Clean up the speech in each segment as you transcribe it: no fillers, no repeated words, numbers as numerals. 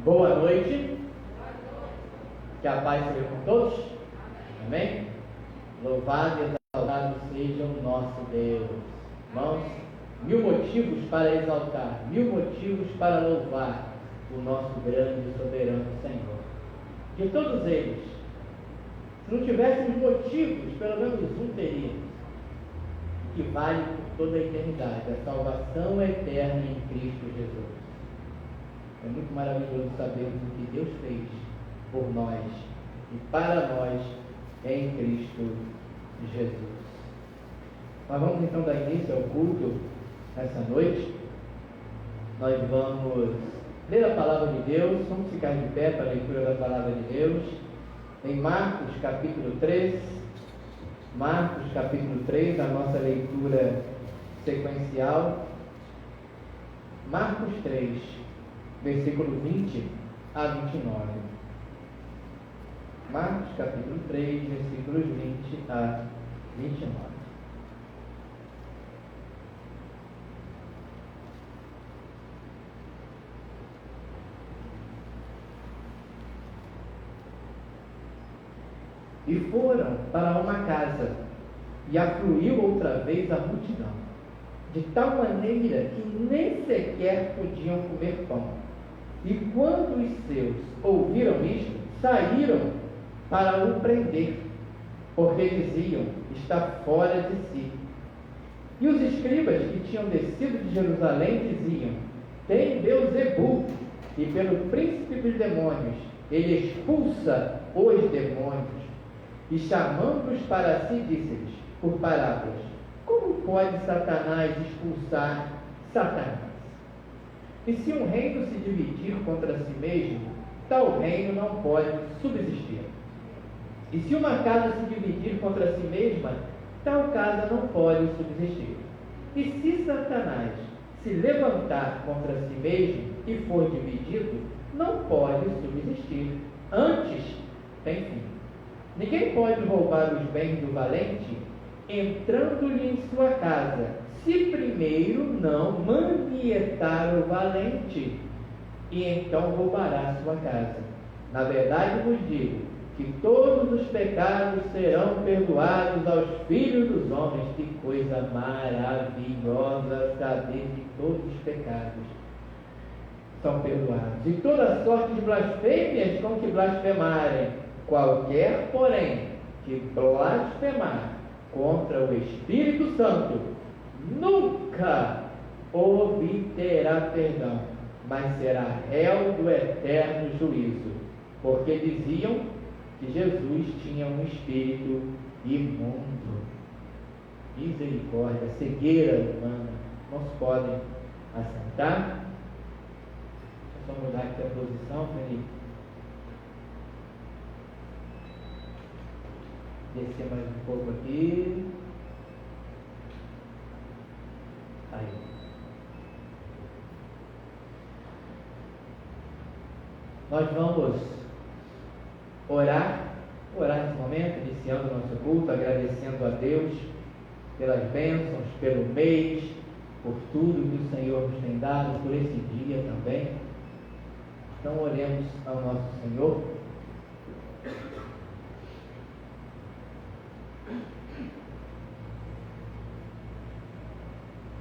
Boa noite. Que a paz seja com todos. Amém? Louvado e exaltado seja o nosso Deus. Irmãos, 1000 motivos para exaltar, 1000 motivos para louvar o nosso grande e soberano Senhor. De todos eles, se não tivéssemos motivos, pelo menos um teríamos, que vale por toda a eternidade, a salvação eterna em Cristo Jesus. É muito maravilhoso sabermos o que Deus fez por nós e para nós em Cristo Jesus. Nós vamos então dar início ao culto nessa noite. Nós vamos ler a palavra de Deus, vamos ficar de pé para a leitura da palavra de Deus, em Marcos capítulo 3. Marcos capítulo 3, a nossa leitura sequencial. Marcos 3, versículo 20 a 29. Marcos capítulo 3, versículos 20 a 29. E foram para uma casa, e afluiu outra vez a multidão, de tal maneira que nem sequer podiam comer pão. E quando os seus ouviram isto, saíram para o prender, porque diziam: está fora de si. E os escribas que tinham descido de Jerusalém diziam: tem Beelzebul, e pelo príncipe dos demônios ele expulsa os demônios. E chamando-os para si, disse-lhes por parábolas: como pode Satanás expulsar Satanás? E se um reino se dividir contra si mesmo, tal reino não pode subsistir. E se uma casa se dividir contra si mesma, tal casa não pode subsistir. E se Satanás se levantar contra si mesmo e for dividido, não pode subsistir. Antes tem fim. Ninguém pode roubar os bens do valente, entrando-lhe em sua casa, se primeiro não manietar o valente, e então roubará sua casa. Na verdade vos digo que todos os pecados serão perdoados aos filhos dos homens. Que coisa maravilhosa saber que todos os pecados são perdoados. E toda sorte de blasfêmias com que blasfemarem. Qualquer, porém, que blasfemar contra o Espírito Santo, nunca obterá perdão, mas será réu do eterno juízo, porque diziam que Jesus tinha um espírito imundo. Misericórdia, cegueira humana. Não se podem assentar. Deixa eu só mudar aqui a posição, Felipe. Descer mais um pouco aqui. Aí. Nós vamos orar nesse momento, iniciando o nosso culto, agradecendo a Deus pelas bênçãos, pelo mês, por tudo que o Senhor nos tem dado, por esse dia também. Então oremos ao nosso Senhor.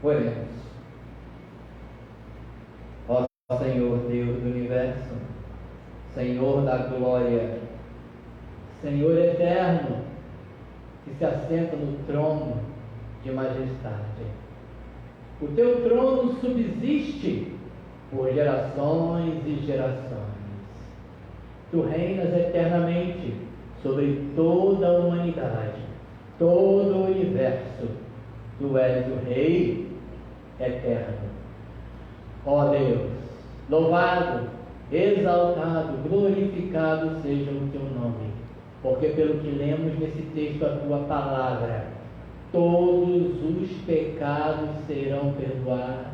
Oremos. Ó Senhor Deus do Universo, Senhor da glória, Senhor eterno, que se assenta no trono de majestade. O teu trono subsiste por gerações e gerações. Tu reinas eternamente sobre toda a humanidade, todo o universo. Tu és o Rei eterno. Ó Deus, louvado, exaltado, glorificado seja o teu nome, porque pelo que lemos nesse texto a tua palavra, todos os pecados serão perdoados,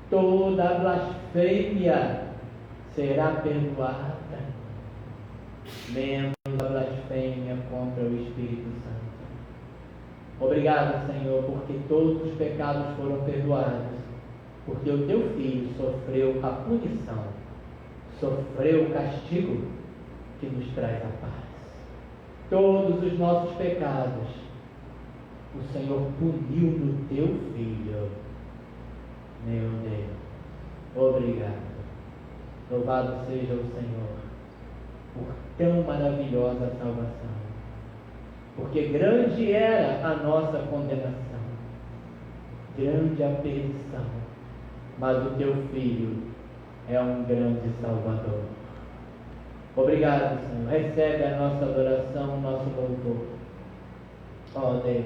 toda a blasfêmia será perdoada, menos a blasfêmia contra o Espírito Santo. Obrigado, Senhor, porque todos os pecados foram perdoados, porque o teu Filho sofreu a punição sofreu o castigo que nos traz a paz. Todos os nossos pecados, o Senhor puniu no teu Filho. Meu Deus, obrigado. Louvado seja o Senhor por tão maravilhosa salvação. Porque grande era a nossa condenação, grande a perdição, mas o teu Filho é um grande Salvador. Obrigado, Senhor. Recebe a nossa adoração, o nosso louvor. Ó Deus.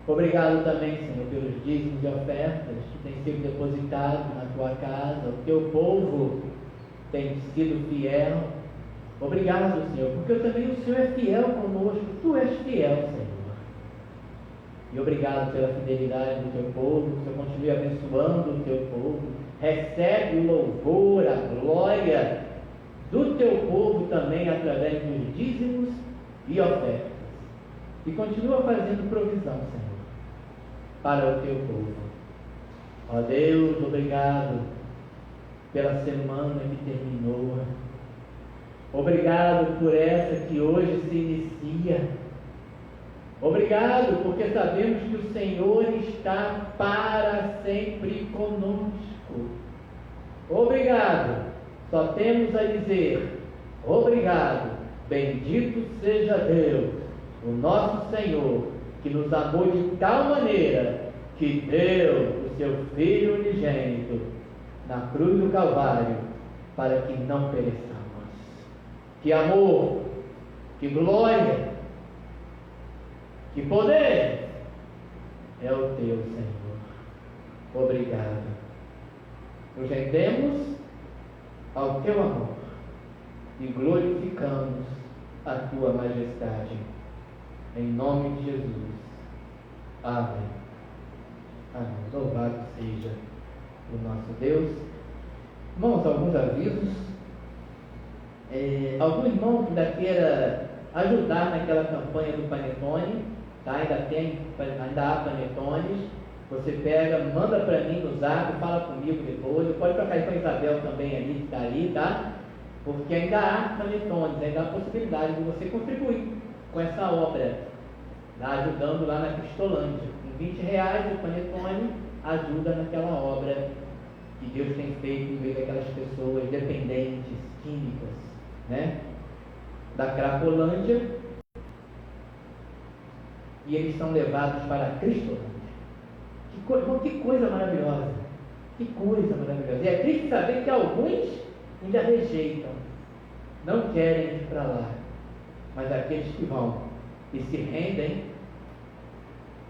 Obrigado também, Senhor, pelos dízimos e ofertas que têm sido depositados na tua casa. O teu povo tem sido fiel. Obrigado, Senhor, porque também o Senhor é fiel conosco. Tu és fiel, Senhor. E obrigado pela fidelidade do teu povo. Que o Senhor continue abençoando o teu povo. Recebe o louvor, a glória do teu povo também através dos dízimos e ofertas. E continua fazendo provisão, Senhor, para o teu povo. Ó Deus, obrigado pela semana que terminou. Obrigado por essa que hoje se inicia. Obrigado porque sabemos que o Senhor está para sempre conosco. Obrigado. Só temos a dizer obrigado. Bendito seja Deus, o nosso Senhor, que nos amou de tal maneira que deu o seu Filho unigênito na cruz do Calvário para que não pereçamos. Que amor, que glória, que poder é o teu, Senhor. Obrigado. Nos rendemos ao teu amor e glorificamos a tua majestade. Em nome de Jesus. Amém. Amém. Louvado seja o nosso Deus. Irmãos, alguns avisos. Algum irmão que ainda queira ajudar naquela campanha do Panetone, tá? Ainda há panetones. Você pega, manda para mim no zap, fala comigo depois. Pode trocar com a Isabel também ali, que está ali, tá? Porque ainda há panetones, ainda há a possibilidade de você contribuir com essa obra, tá? Ajudando lá na Cristolândia. Com R$20 o panetone ajuda naquela obra que Deus tem feito em meio daquelas pessoas dependentes, químicas, né? Da Cracolândia, e eles são levados para a Cristolândia. Que coisa maravilhosa! Que coisa maravilhosa! E é triste saber que alguns ainda rejeitam, não querem ir para lá, mas aqueles que vão e se rendem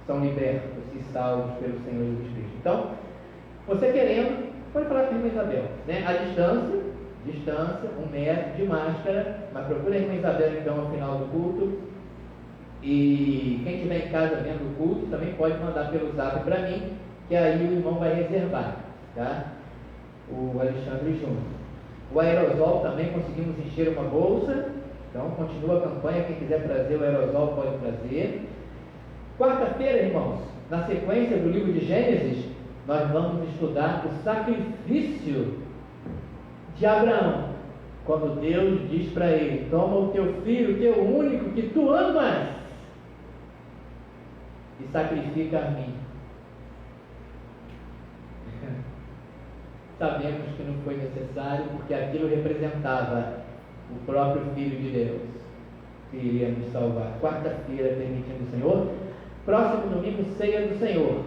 são libertos e salvos pelo Senhor Jesus Cristo. Então, você querendo, pode falar com a irmã Isabel, né? A distância, 1 metro, de máscara, mas procure a irmã Isabel então ao final do culto. E quem estiver em casa vendo o culto também pode mandar pelo zap para mim, que aí o irmão vai reservar, tá? O Alexandre Júnior. O aerosol também conseguimos encher uma bolsa, então continua a campanha. Quem quiser trazer o aerosol pode trazer. Quarta-feira, irmãos, na sequência do livro de Gênesis, nós vamos estudar o sacrifício de Abraão, quando Deus diz para ele: toma o teu filho, o teu único, que tu amas, e sacrifica a mim. Sabemos que não foi necessário, porque aquilo representava o próprio Filho de Deus, que iria nos salvar. Quarta-feira, permitindo o Senhor. Próximo domingo, ceia do Senhor.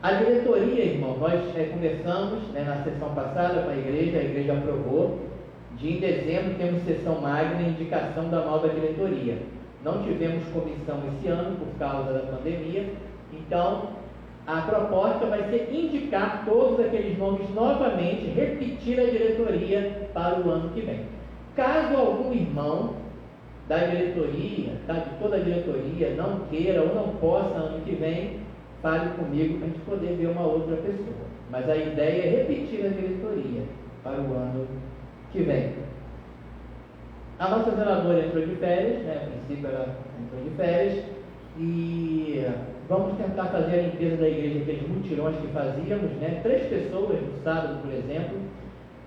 A diretoria, irmão, nós conversamos, né, na sessão passada com a igreja aprovou. Em dezembro temos sessão magna e indicação da nova diretoria. Não tivemos comissão esse ano por causa da pandemia, então a proposta vai ser indicar todos aqueles nomes novamente, repetir a diretoria para o ano que vem. Caso algum irmão da diretoria, tá, de toda a diretoria, não queira ou não possa ano que vem, fale comigo para a gente poder ver uma outra pessoa. Mas a ideia é repetir a diretoria para o ano que vem. A nossa zeladora entrou de férias, né? A princípio ela entrou de férias, e vamos tentar fazer a limpeza da igreja, aqueles mutirões que fazíamos, né? 3 pessoas no sábado, por exemplo,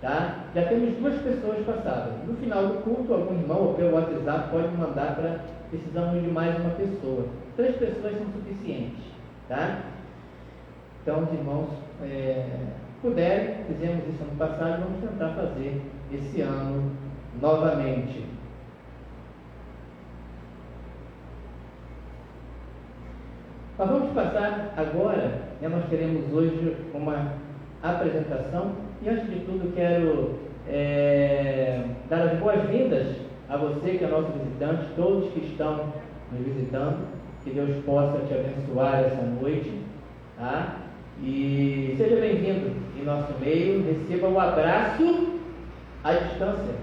tá? Já temos 2 pessoas passadas. No final do culto, algum irmão ou pelo WhatsApp pode mandar para precisamos de mais uma pessoa. 3 pessoas são suficientes, tá? Então, os irmãos puderem, fizemos isso ano passado, vamos tentar fazer esse ano novamente. Mas vamos passar agora, né, nós teremos hoje uma apresentação e antes de tudo quero dar as boas-vindas a você que é nosso visitante, todos que estão nos visitando, que Deus possa te abençoar essa noite, tá? E seja bem-vindo em nosso meio, receba o abraço à distância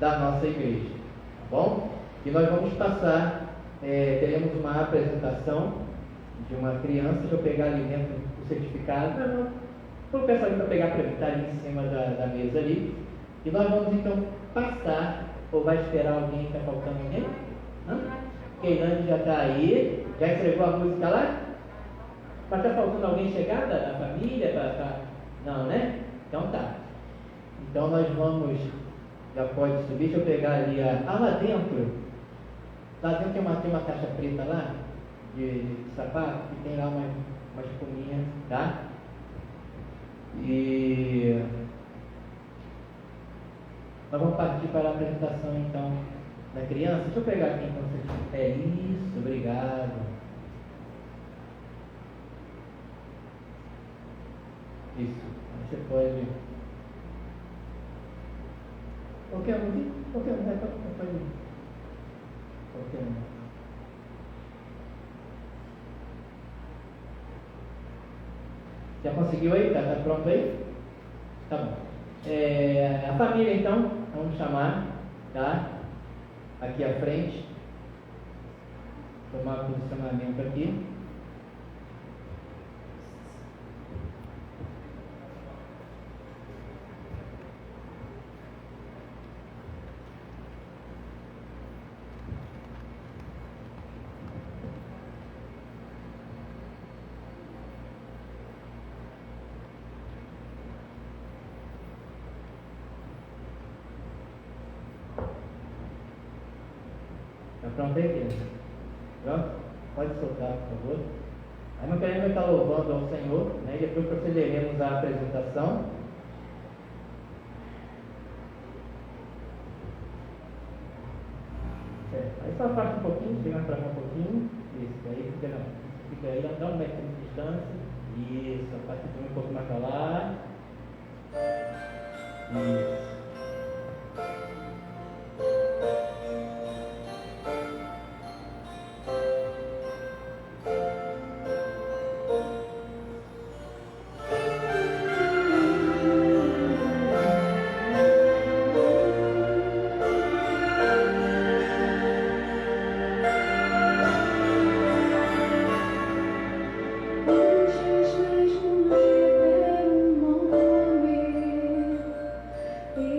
da nossa igreja, tá bom? E nós vamos passar, teremos uma apresentação de uma criança. Deixa eu pegar ali dentro o certificado. Não. Vou peço ali para pegar para estar ali em cima da mesa ali. E nós vamos então passar, ou vai esperar alguém? Está faltando alguém? Keilane já está aí. Já entregou a música lá? Mas está faltando alguém chegar da família? Não, né? Então tá. Então nós vamos, já pode subir. Deixa eu pegar ali lá dentro. Lá dentro tem uma caixa preta lá. De sapato, que tem lá uma espuminha, tá? E nós vamos partir para a apresentação então da criança. Deixa eu pegar aqui então. Isso, obrigado. Isso, você pode. Qualquer um, pode ir. Qualquer um. Já conseguiu aí? Está pronto aí? Tá bom. A família então, vamos chamar, tá? Aqui à frente. Tomar posicionamento aqui. Pronto aí, querido? Pronto? Pode soltar, por favor. Aí não queremos estar louvando ao Senhor, né? E depois procederemos à apresentação. Aí só afasta um pouquinho, chega para cá um pouquinho. Isso, aí fica aí, dá 1 metro de distância. Isso, afasta um pouco mais para lá. Isso. Be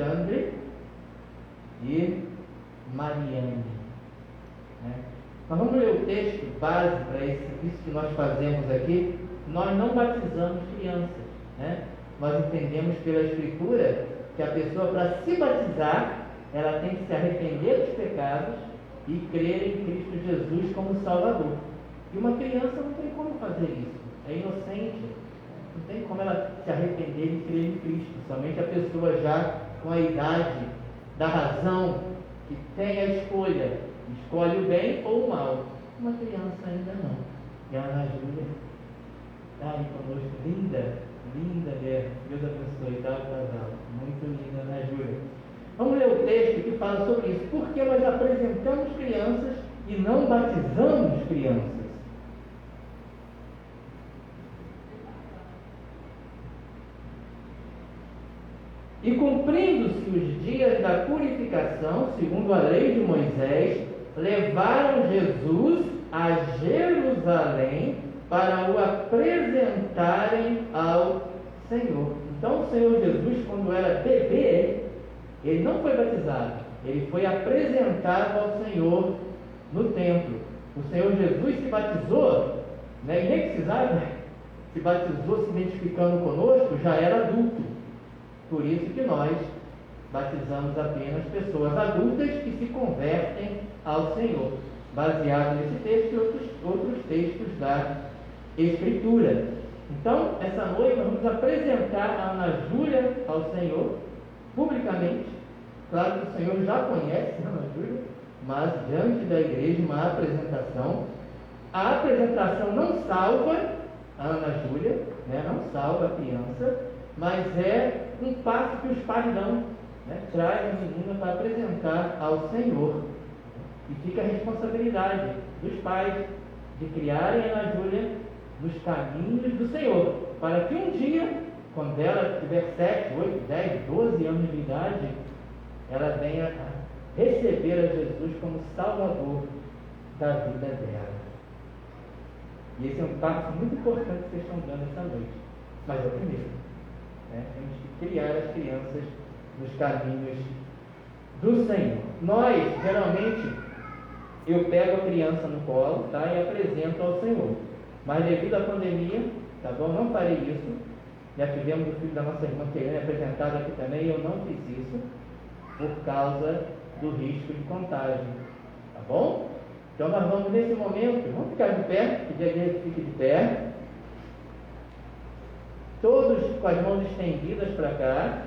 Alexandre e Mariane. Né? Nós vamos ler o texto base para isso que nós fazemos aqui. Nós não batizamos crianças. Né? Nós entendemos pela Escritura que a pessoa, para se batizar, ela tem que se arrepender dos pecados e crer em Cristo Jesus como Salvador. E uma criança não tem como fazer isso. É inocente. Não tem como ela se arrepender e crer em Cristo. Somente a pessoa já com a idade da razão, que tem a escolha, escolhe o bem ou o mal. Uma criança ainda não. E a Ana Júlia está aí conosco, linda mulher. Deus abençoe, tá, casal? Muito linda, Ana Júlia. Vamos ler o texto que fala sobre isso. Por que nós apresentamos crianças e não batizamos crianças? E cumprindo-se os dias da purificação, segundo a lei de Moisés, levaram Jesus a Jerusalém para o apresentarem ao Senhor. Então o Senhor Jesus, quando era bebê, ele não foi batizado, ele foi apresentado ao Senhor no templo. O Senhor Jesus se batizou, né, e nem precisava, se batizou se identificando conosco, já era adulto. Por isso que nós batizamos apenas pessoas adultas que se convertem ao Senhor, baseado nesse texto e outros textos da Escritura. Então, essa noite nós vamos apresentar a Ana Júlia ao Senhor, publicamente. Claro que o Senhor já conhece a Ana Júlia, mas diante da igreja, uma apresentação. A apresentação não salva a Ana Júlia, né? Não salva a criança, mas é um passo que os pais dão, né? Traz a menina para apresentar ao Senhor. E fica a responsabilidade dos pais de criarem a Ana Júlia nos caminhos do Senhor, para que um dia, quando ela tiver 7, 8, 10, 12 anos de idade, ela venha a receber a Jesus como Salvador da vida dela. E esse é um passo muito importante que vocês estão dando essa noite. Mas é o primeiro. Né? Temos que criar as crianças nos caminhos do Senhor. Nós, geralmente, eu pego a criança no colo, tá, e apresento ao Senhor. Mas devido à pandemia, tá bom, não farei isso. Já tivemos o filho da nossa irmã Keane apresentado aqui também, e eu não fiz isso por causa do risco de contágio. Tá bom? Então nós vamos nesse momento, vamos ficar de pé, pedir a igreja que fique de pé. Todos com as mãos estendidas para cá.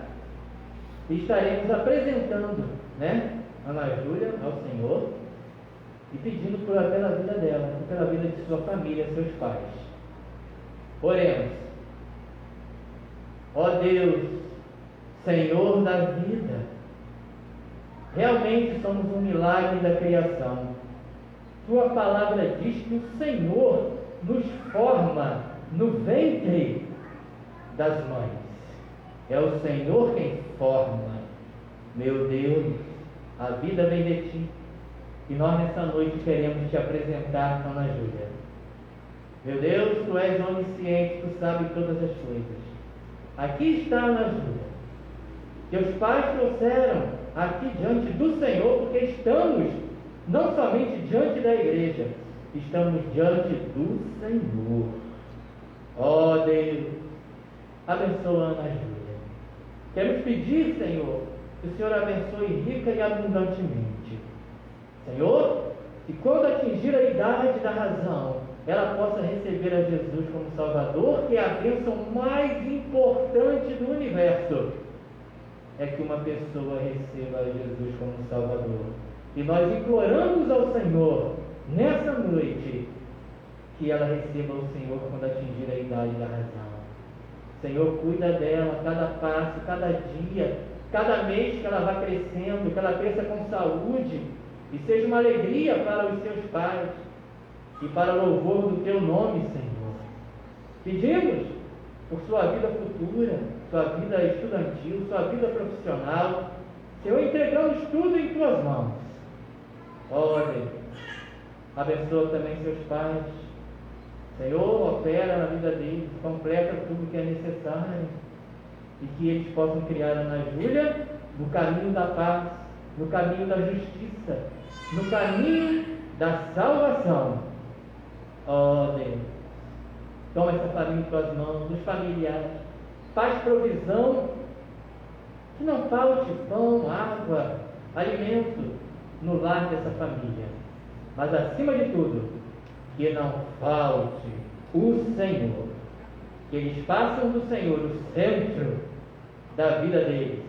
E estaremos apresentando, né, Ana Júlia ao Senhor e pedindo pela vida dela, pela vida de sua família, seus pais. Oremos. Ó Deus, Senhor da vida, realmente somos um milagre da criação. Tua palavra diz que o Senhor nos forma no ventre das mães. É o Senhor quem forma. Meu Deus, a vida vem de Ti. E nós nessa noite queremos Te apresentar, Ana Júlia. Meu Deus, Tu és onisciente, Tu sabes todas as coisas. Aqui está Ana Júlia. Teus pais trouxeram aqui diante do Senhor, porque estamos não somente diante da igreja, estamos diante do Senhor. Ó Deus, abençoa Ana Júlia. Queremos pedir, Senhor, que o Senhor abençoe rica e abundantemente. Senhor, que quando atingir a idade da razão, ela possa receber a Jesus como Salvador, que é a bênção mais importante do universo. É que uma pessoa receba a Jesus como Salvador. E nós imploramos ao Senhor, nessa noite, que ela receba o Senhor quando atingir a idade da razão. Senhor, cuida dela, cada passo, cada dia, cada mês que ela vá crescendo, que ela cresça com saúde, e seja uma alegria para os seus pais, e para o louvor do Teu nome, Senhor. Pedimos por sua vida futura, sua vida estudantil, sua vida profissional. Senhor, entregamos tudo em Tuas mãos. Ó Deus, abençoa também seus pais. Senhor, opera na vida deles, completa tudo que é necessário, e que eles possam criar a Ana Júlia no caminho da paz, no caminho da justiça, no caminho da salvação. Ó Deus, toma essa família em tuas mãos, os familiares, faz provisão, que não falte pão, água, alimento no lar dessa família, mas acima de tudo, que não falte o Senhor, que eles façam do Senhor o centro da vida deles.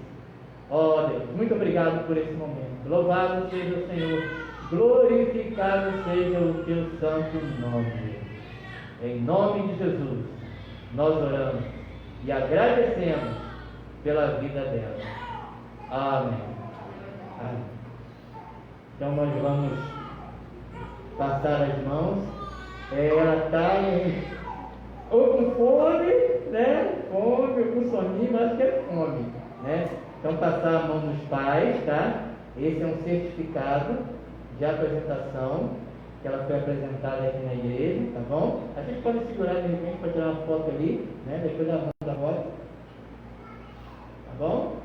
Ó Deus, muito obrigado por esse momento. Louvado seja o Senhor, glorificado seja o teu santo nome. Em nome de Jesus, nós oramos e agradecemos pela vida dela. Amém. Amém. Então nós vamos passar as mãos. Ela está ou com fome, né? Fome, ou com soninho, mas acho que é fome, né? Então passar a mão dos pais, tá? Esse é um certificado de apresentação que ela foi apresentada aqui na igreja, tá bom? A gente pode segurar de repente para tirar uma foto ali, né? Depois da mão da foto, tá bom?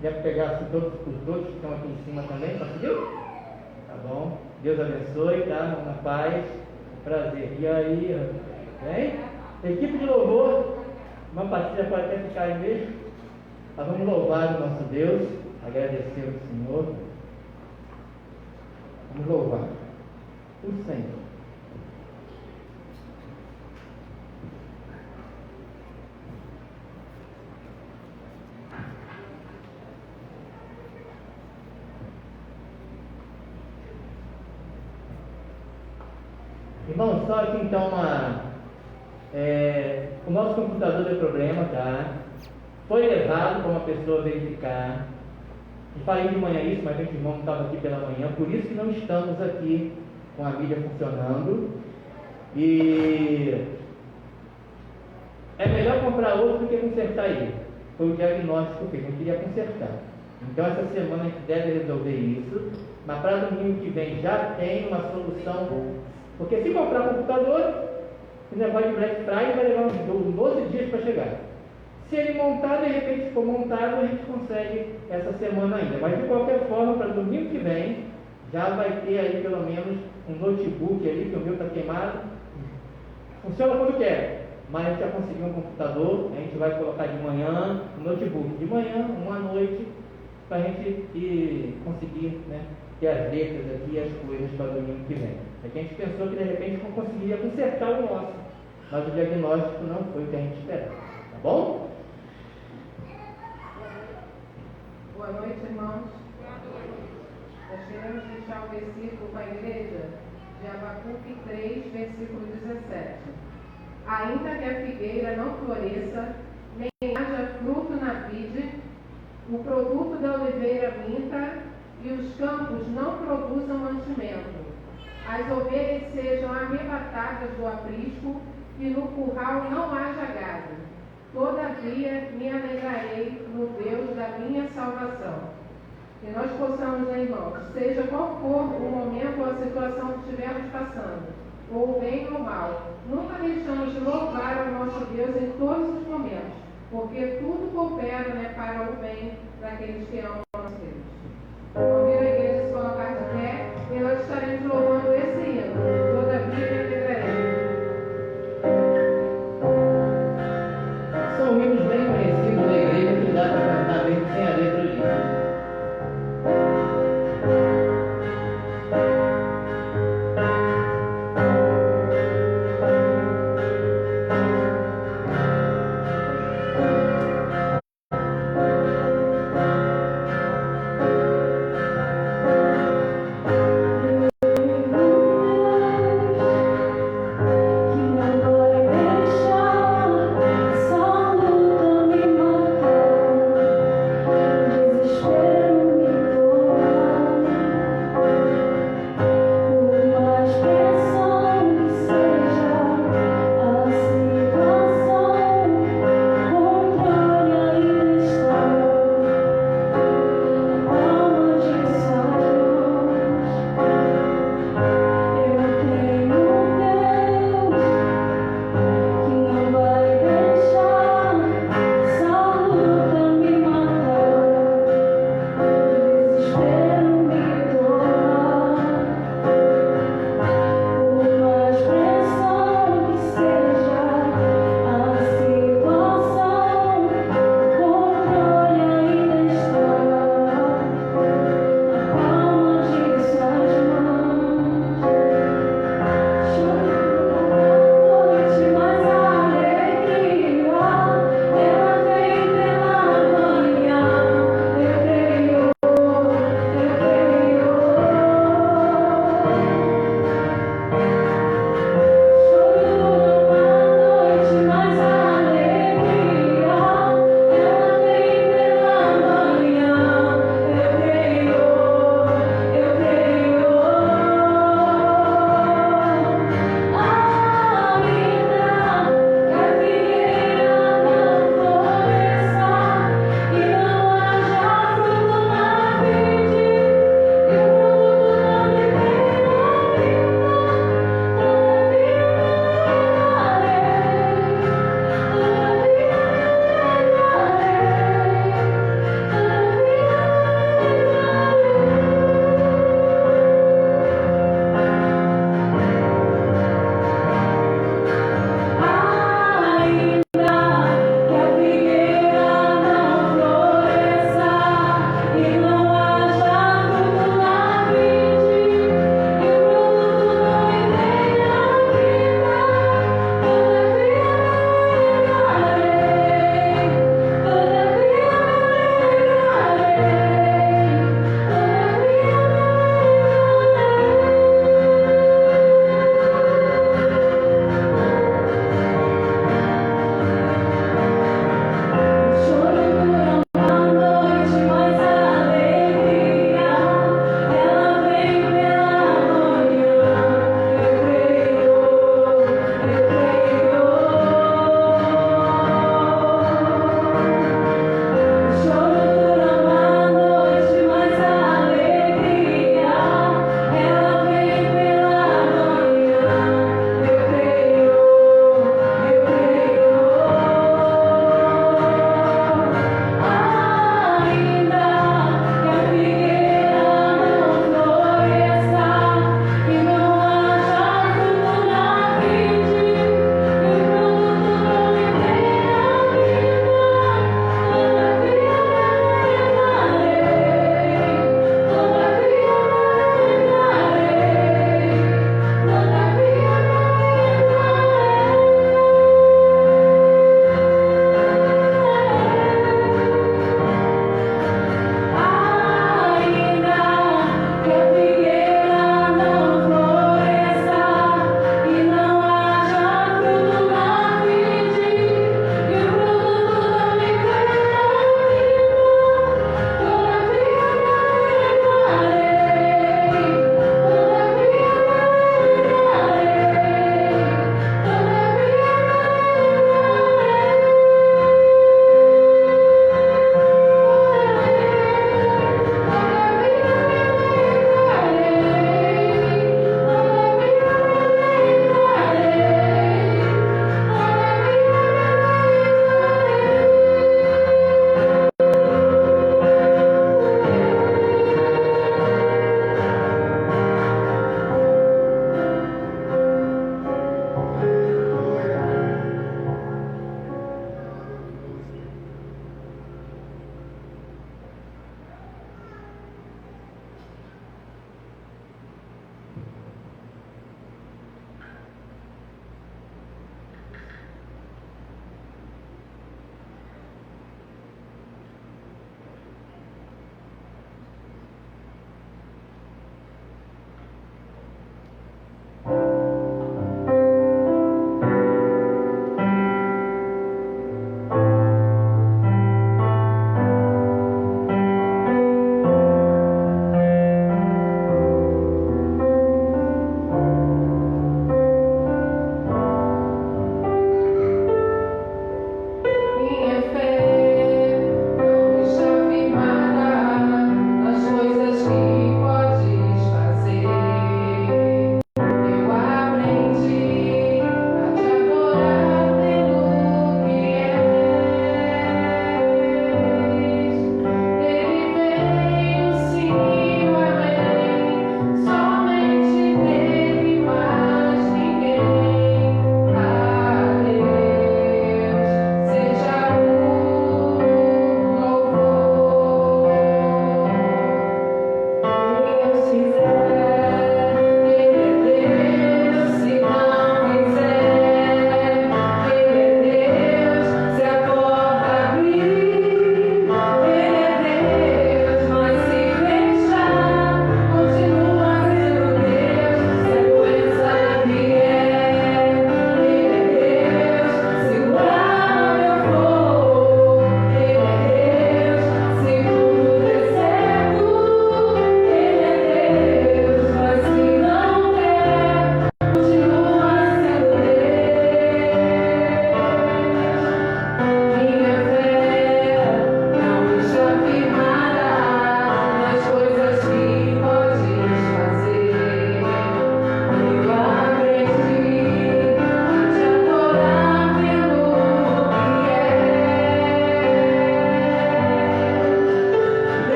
Deve pegar os outros que estão aqui em cima também, conseguiu? Tá bom? Deus abençoe, tá? Na paz, prazer. E aí, vem? Equipe de louvor, uma partilha pode até ficar aí mesmo. Nós vamos louvar o nosso Deus, agradecer ao Senhor. Vamos louvar o Senhor. Irmão, só aqui então o nosso computador deu problema, tá? Foi levado para uma pessoa verificar. Eu falei de manhã isso, mas a gente irmão não estava aqui pela manhã, por isso que não estamos aqui com a mídia funcionando. E é melhor comprar outro do que consertar ele. Foi o diagnóstico que a gente queria consertar. Então essa semana a gente deve resolver isso, mas para domingo que vem já tem uma solução. Porque se comprar computador, o negócio de Black Friday vai levar uns 12 dias para chegar. Se ele montar, de repente, se for montado, a gente consegue essa semana ainda. Mas de qualquer forma, para domingo que vem, já vai ter aí pelo menos um notebook ali, que o meu está queimado. Funciona quando quer, mas a gente já conseguiu um computador, a gente vai colocar de manhã um notebook de manhã, uma à noite, para a gente conseguir, né, ter as letras aqui e as coisas para domingo que vem. Aqui a gente pensou que de repente não conseguiria consertar o nosso, mas o diagnóstico não foi o que a gente esperava. Tá bom? Boa noite, irmãos. Nós queremos deixar o versículo para a igreja de Abacuque 3, versículo 17. Ainda que a figueira não floresça, nem haja fruto na vide, o produto da oliveira minta e os campos não produzam mantimento. As ovelhas sejam arrebatadas do aprisco e no curral não haja gado. Todavia me alegrarei no Deus da minha salvação. Que nós possamos, irmãos, seja qual for o momento ou a situação que estivermos passando, ou bem ou mal, nunca deixamos de louvar ao nosso Deus em todos os momentos, porque tudo coopera, né, para o bem daqueles que amam o nosso Deus. Convido a igreja a se colocar de pé e nós estaremos louvando esse hino. Todavia me alegrarei. São hinos bem conhecidos da igreja que dá para cantar mesmo sem a letra livre.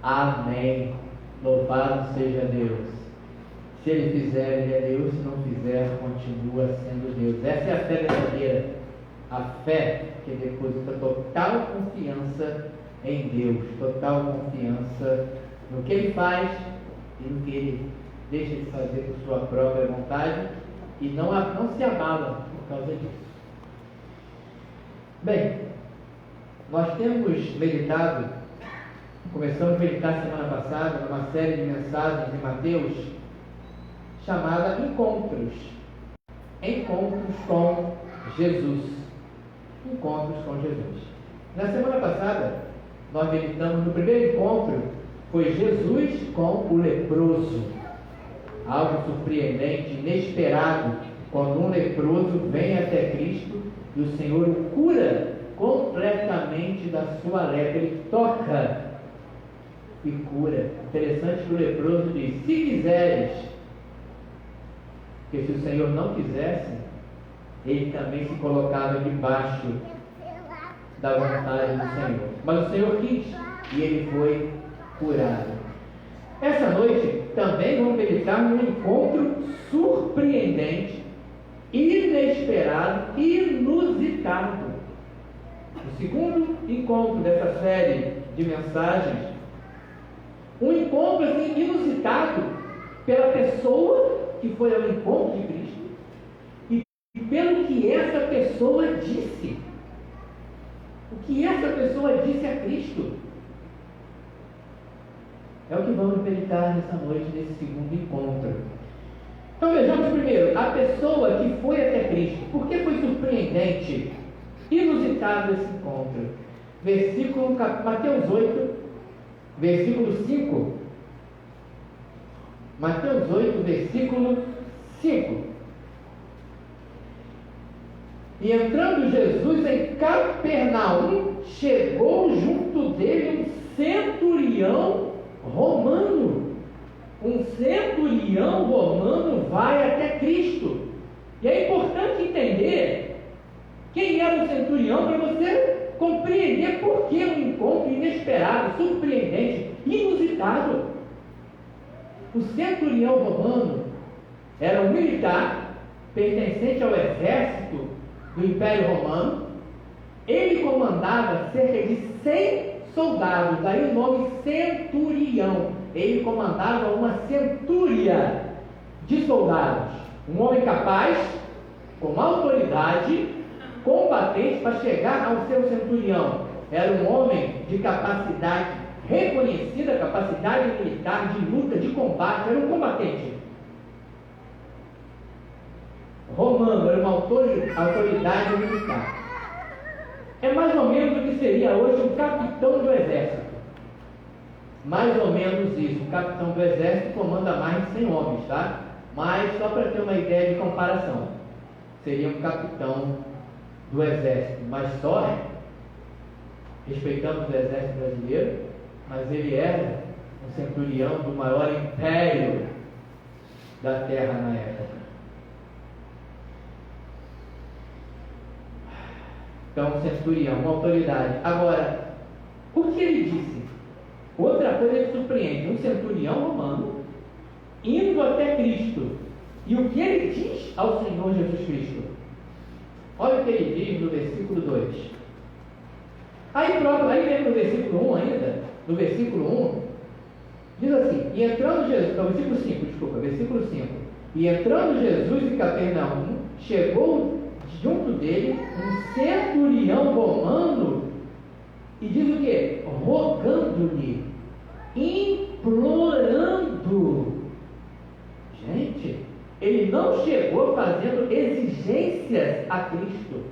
Amém. Louvado seja Deus. Se Ele fizer, Ele é Deus. Se não fizer, continua sendo Deus. Essa é a fé verdadeira. A fé que deposita total confiança em Deus. Total confiança no que Ele faz e no que Ele deixa de fazer por sua própria vontade. E não se abala por causa disso. Bem, nós temos meditado, começamos a meditar semana passada, numa série de mensagens em Mateus, chamada Encontros. Encontros com Jesus. Encontros com Jesus. Na semana passada, nós meditamos no primeiro encontro, foi Jesus com o leproso. Algo surpreendente, inesperado, quando um leproso vem até Cristo e o Senhor o cura completamente da sua lepra. Ele toca e cura. Interessante que o leproso diz: se quiseres. Porque se o Senhor não quisesse, ele também se colocava debaixo da vontade do Senhor. Mas o Senhor quis e ele foi curado. Essa noite também vamos meditar num encontro surpreendente, inesperado, inusitado. O segundo encontro dessa série de mensagens, um encontro assim, inusitado pela pessoa que foi ao encontro de Cristo e pelo que essa pessoa disse. O que essa pessoa disse a Cristo é o que vamos meditar nessa noite, nesse segundo encontro. Então vejamos primeiro, a pessoa que foi até Cristo. Por que foi surpreendente, inusitado esse encontro? Mateus 8, versículo 5. Mateus 8, versículo 5. E entrando Jesus em Capernaum, chegou junto dele um centurião romano. Um centurião romano vai até Cristo. E é importante entender quem era o centurião para você compreender por que um encontro inesperado, surpreendente, inusitado. O centurião romano era um militar pertencente ao exército do Império Romano. Ele comandava cerca de 100 soldados, daí o nome centurião. Ele comandava uma centúria de soldados. Um homem capaz, com autoridade, combatente para chegar ao seu centurião. Era um homem de capacidade reconhecida, capacidade militar, de luta, de combate. Era um combatente romano, era uma autoridade militar. É mais ou menos o que seria hoje um capitão do exército. Mais ou menos isso. O capitão do exército comanda mais de 100 homens, tá? Mas só para ter uma ideia de comparação, seria um capitão do exército. Mas só, respeitamos o exército brasileiro, mas ele era um centurião do maior império da terra na época. Então, um centurião, uma autoridade. Agora, o que ele disse? Outra coisa que surpreende: um centurião romano indo até Cristo. E o que ele diz ao Senhor Jesus Cristo? Olha o que ele diz no versículo 2. Aí mesmo no versículo 1 ainda, no versículo 1, diz assim: e entrando Jesus, no versículo 5, desculpa, versículo 5. E entrando Jesus em Capernaum, chegou junto dele um centurião romano, e diz o quê? Rogando-lhe, implorando. Gente, ele não chegou fazendo exigências a Cristo.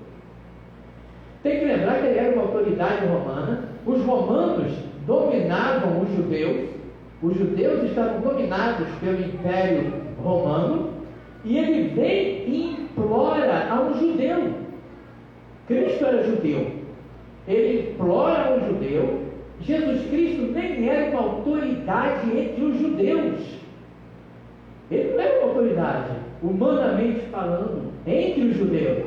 Tem que lembrar que ele era uma autoridade romana. Os romanos dominavam os judeus estavam dominados pelo Império Romano, e ele vem e implora a um judeu. Cristo era judeu, ele implora a um judeu. Jesus Cristo nem era uma autoridade entre os judeus. Ele não era uma autoridade, humanamente falando, entre os judeus.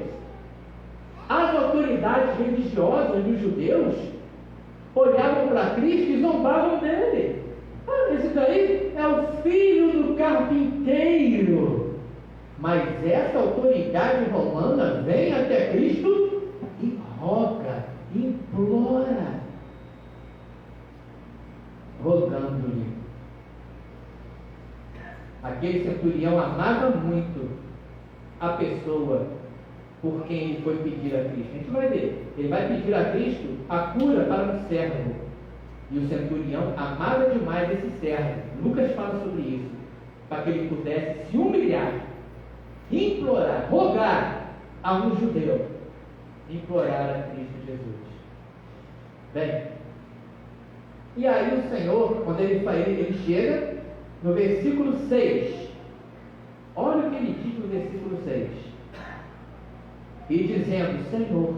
As autoridades religiosas dos judeus olhavam para Cristo e zombavam dele. esse daí é o filho do carpinteiro. Mas essa autoridade romana vem até Cristo e roga, implora, rogando-lhe. Aquele centurião amava muito a pessoa por quem ele foi pedir a Cristo. A gente vai ver, ele vai pedir a Cristo a cura para um servo. E o centurião amava demais esse servo. Lucas fala sobre isso, para que ele pudesse se humilhar, implorar, rogar a um judeu, implorar a Cristo Jesus. Bem, e aí o Senhor, quando ele chega no versículo 6, olha o que ele diz no versículo 6, e dizendo, Senhor,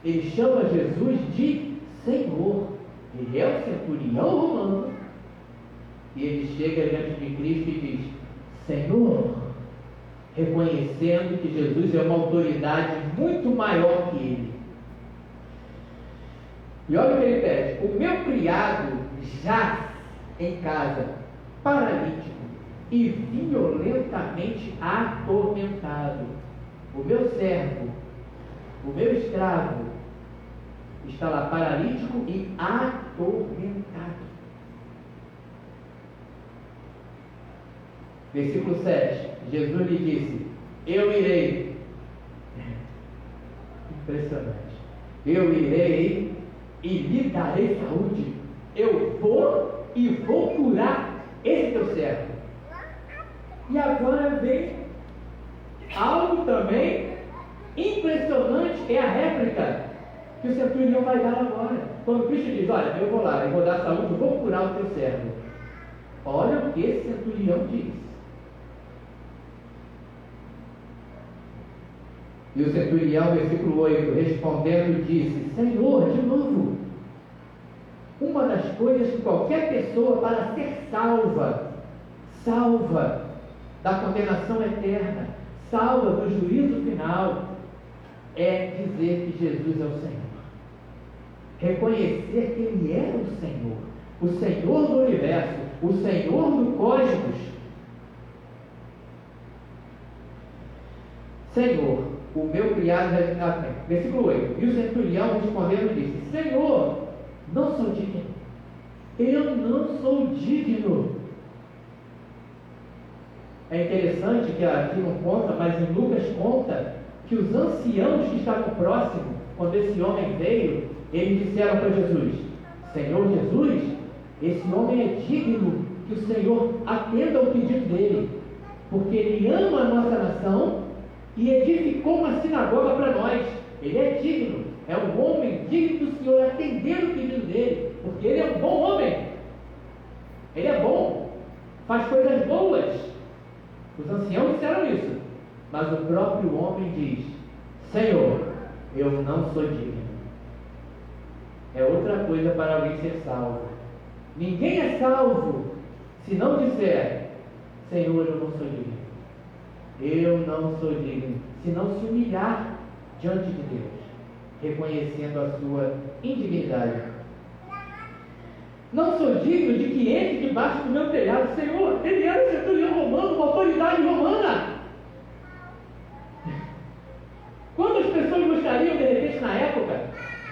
ele chama Jesus de Senhor, ele é o centurião romano, e ele chega diante de Cristo e diz, Senhor, reconhecendo que Jesus é uma autoridade muito maior que ele. E olha o que ele pede, o meu criado jaz em casa, paralítico e violentamente atormentado. O meu servo, o meu escravo, está lá paralítico e atormentado. Versículo 7, Jesus lhe disse, eu irei, impressionante, eu irei e lhe darei saúde, eu vou e vou curar esse teu servo. E agora vem algo também impressionante, é a réplica que o centurião vai dar agora. Quando Cristo diz, olha, eu vou lá, eu vou dar saúde, eu vou curar o teu servo. Olha o que esse centurião diz. E o centurião, versículo 8, respondendo, disse, Senhor, de novo, uma das coisas que qualquer pessoa, para ser salva da condenação eterna, salva do juízo final, é dizer que Jesus é o Senhor. Reconhecer que Ele é o Senhor do universo, o Senhor do cosmos. Senhor, o meu criado já... Versículo 8. E o centurião respondendo disse, Senhor, não sou digno. Eu não sou digno. É interessante que aqui não conta, mas em Lucas conta que os anciãos que estavam próximos, quando esse homem veio, eles disseram para Jesus, Senhor Jesus, esse homem é digno que o Senhor atenda ao pedido dele, porque ele ama a nossa nação e edificou uma sinagoga para nós. Ele é digno, é um homem digno do Senhor atender o pedido dele, porque ele é um bom homem, ele é bom, faz coisas boas. Os anciãos disseram isso, mas o próprio homem diz, Senhor, eu não sou digno. É outra coisa para alguém ser salvo. Ninguém é salvo se não disser, Senhor, eu não sou digno. Eu não sou digno. Se não se humilhar diante de Deus, reconhecendo a sua indignidade. Não sou digno de que entre debaixo do meu telhado. Senhor, ele era um centurião romano, uma autoridade romana. Quantas pessoas gostariam, de repente, na época,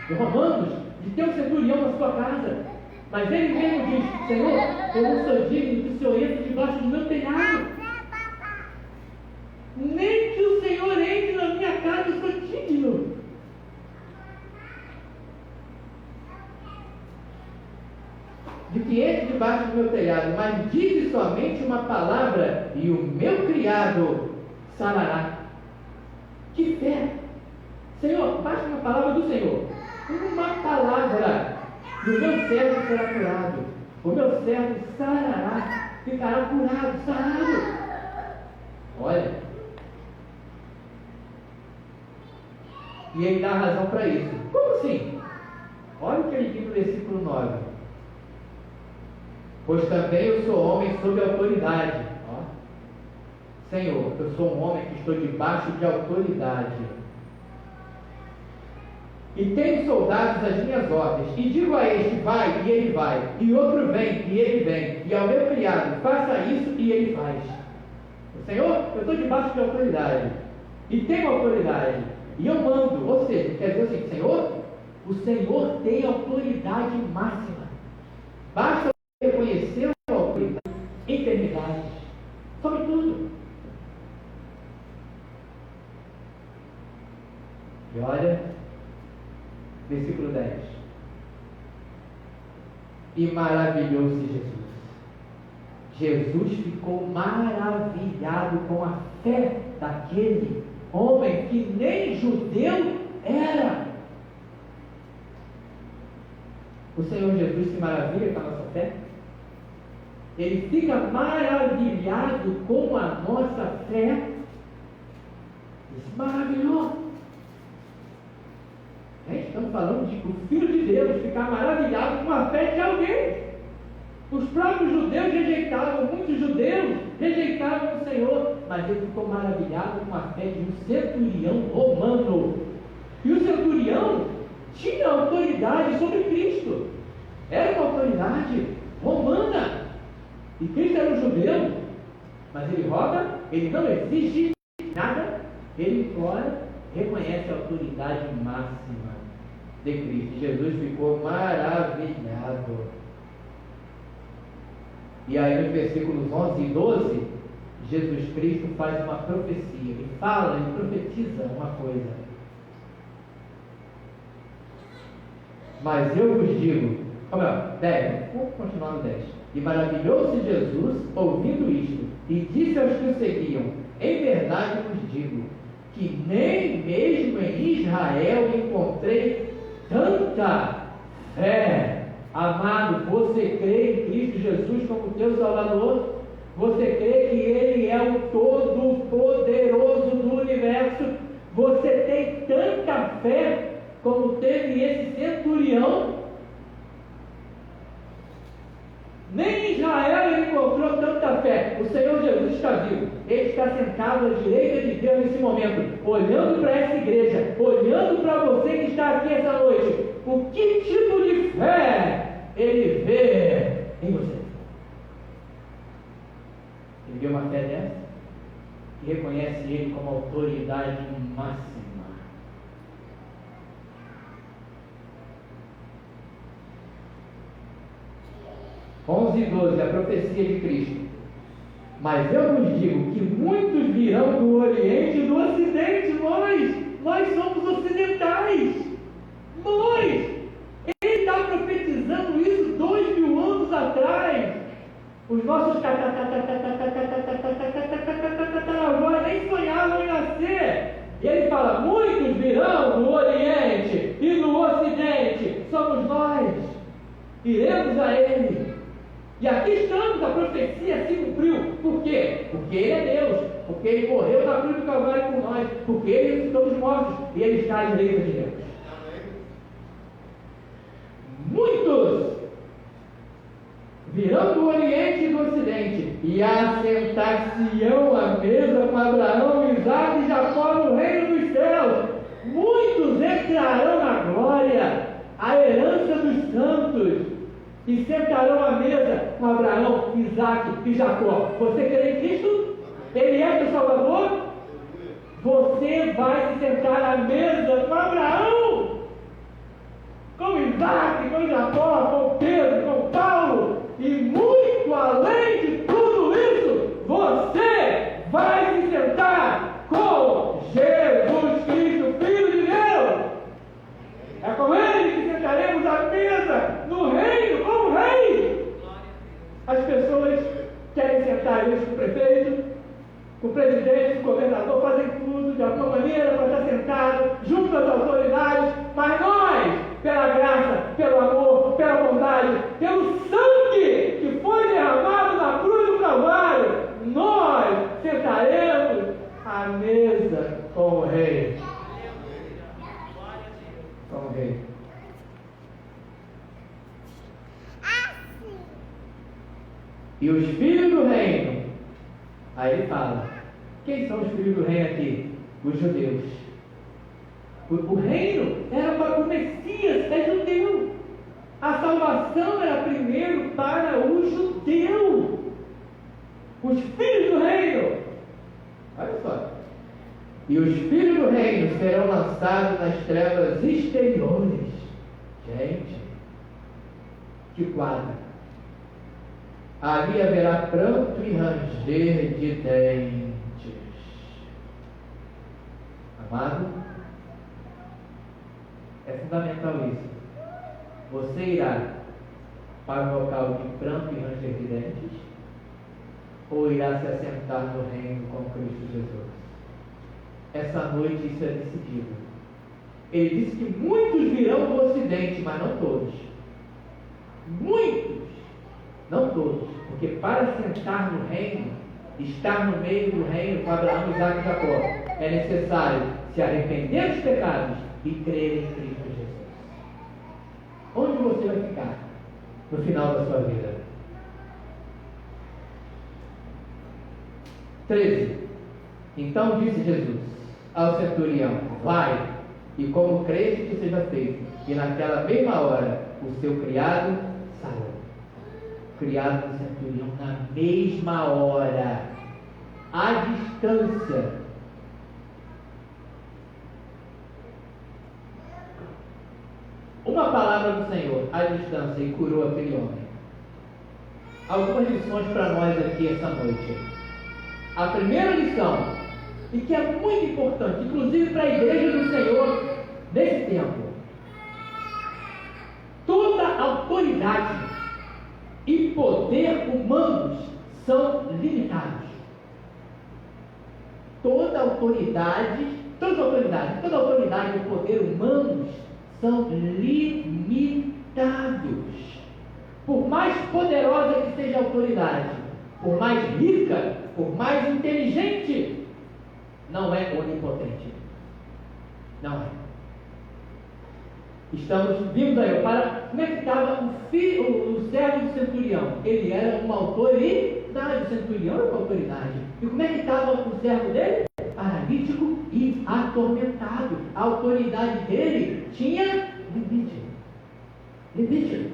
os romanos, de ter um centurião na sua casa? Mas ele mesmo diz, Senhor, eu não sou digno que o Senhor entre debaixo do meu telhado. Nem que o Senhor entre na minha casa, eu sou digno. De que entre debaixo do meu telhado, mas dize somente uma palavra e o meu criado sarará. Que fé! Senhor, basta uma palavra do Senhor. Uma palavra. E o meu servo será curado. O meu servo sarará. Ficará curado, sarado. Olha. E ele dá razão para isso. Como assim? Olha o que ele diz no versículo 9. Pois também eu sou homem sob autoridade. Ó. Senhor, eu sou um homem que estou debaixo de autoridade. e tenho soldados às minhas ordens, e digo a este, vai, e ele vai, e outro vem, e ele vem, e ao meu criado, faça isso, e ele faz. O Senhor, eu estou debaixo de autoridade, e tenho autoridade, e eu mando. Ou seja, quer dizer assim, Senhor, o Senhor tem autoridade máxima. Basta reconhecer a autoridade em enfermidades, sobre tudo. E olha, versículo 10. E maravilhou-se Jesus. Jesus ficou maravilhado com a fé daquele homem que nem judeu era. O Senhor Jesus se maravilha com a nossa fé. Ele fica maravilhado com a nossa fé. Ele se maravilhou. Estamos falando de o Filho de Deus ficar maravilhado com a fé de alguém. Os próprios judeus rejeitavam, muitos judeus rejeitavam o Senhor, mas ele ficou maravilhado com a fé de um centurião romano. E o centurião tinha autoridade sobre Cristo. Era uma autoridade romana. E Cristo era um judeu, mas ele roga, ele não exige nada, ele fora reconhece a autoridade máxima de Cristo. Jesus ficou maravilhado. E aí nos versículos 11 e 12, Jesus Cristo faz uma profecia. Ele fala, ele profetiza uma coisa. Mas eu vos digo, 10, vamos continuar no 10. E maravilhou-se Jesus ouvindo isto, e disse aos que o seguiam, em verdade vos digo, que nem mesmo em Israel encontrei tanta fé. Amado, você crê em Cristo Jesus como teu Salvador? Você crê que Ele é o Todo-Poderoso do universo? Você tem tanta fé como teve esse centurião? Nem em Israel ele encontrou tanta fé. O Senhor Jesus está vivo. Ele está sentado à direita de Deus nesse momento, olhando para essa igreja, olhando para você que está aqui essa noite. O que tipo de fé ele vê em você? Ele vê uma fé dessa e reconhece ele como autoridade máxima. 11 e 12, a profecia de Cristo. Mas eu vos digo que muitos virão do Oriente e do Ocidente. Nós somos ocidentais. Ele está profetizando isso 2000 anos atrás. Os nossos tataravós nem sonhavam em nascer. E ele fala, muitos virão do Oriente e do Ocidente. Somos nós. Iremos a ele. E aqui estamos, a profecia se cumpriu. Por quê? Porque Ele é Deus. Porque Ele morreu na cruz do Calvário por nós. Porque Ele ressuscitou dos mortos. E Ele está à direita de Deus. Muitos virão do Oriente e do Ocidente e assentar-se-ão à mesa com Abraão, Isaque e Jacó no reino dos céus. Muitos entrarão na glória, a herança dos santos, e sentarão à mesa com Abraão, Isaque e Jacó. Você crê em Cristo? Ele é teu Salvador? Você vai se sentar à mesa com Abraão, com Isaque, com Jacó, com Pedro, com Paulo, e muito além de tudo isso, você vai se sentar com Jesus Cristo, Filho de Deus. É com Ele que sentaremos à mesa no reino como rei. As pessoas querem sentar isso com o prefeito, com o presidente, com o governador, fazem tudo de alguma maneira para estar sentado junto às autoridades, mas nós, pela graça, pelo amor, pela bondade, pelo sangue que foi derramado na cruz do Calvário, nós sentaremos à mesa com o rei. Com o rei. E os filhos do reino, aí ele fala, quem são os filhos do reino aqui? Os judeus. O reino era para o Messias, é judeu. A salvação era primeiro para o judeu. Os filhos do reino. Olha só. E os filhos do reino serão lançados nas trevas exteriores. Gente, que quadro. Ali haverá pranto e ranger de dentes. Amado, é fundamental isso. Você irá para um local de pranto e ranger de dentes, ou irá se assentar no reino com Cristo Jesus? Essa noite isso é decidido. Ele disse que muitos virão do ocidente, mas não todos. Muitos, não todos, porque para sentar no reino, estar no meio do reino com Abraão, Isaac e Jacó, é necessário se arrepender dos pecados e crer em Cristo Jesus. Onde você vai ficar no final da sua vida? 13. Então disse Jesus ao centurião: vai, e como creste que seja feito. E naquela mesma hora o seu criado saiu. Criado do centurião na mesma hora, à distância. Uma palavra do Senhor à distância e curou aquele homem. Algumas lições para nós aqui essa noite. A primeira lição, e que é muito importante, inclusive para a igreja do Senhor desse tempo: toda autoridade e poder humanos são limitados. Toda autoridade e poder humanos são limitados. Por mais poderosa que seja a autoridade, por mais rica, por mais inteligente, não é onipotente. Não é. Vimos aí, como é que estava o servo do centurião? Ele era uma autoridade, o centurião era uma autoridade. E como é que estava o servo dele? Paralítico e atormentado. A autoridade dele tinha limite. Limite.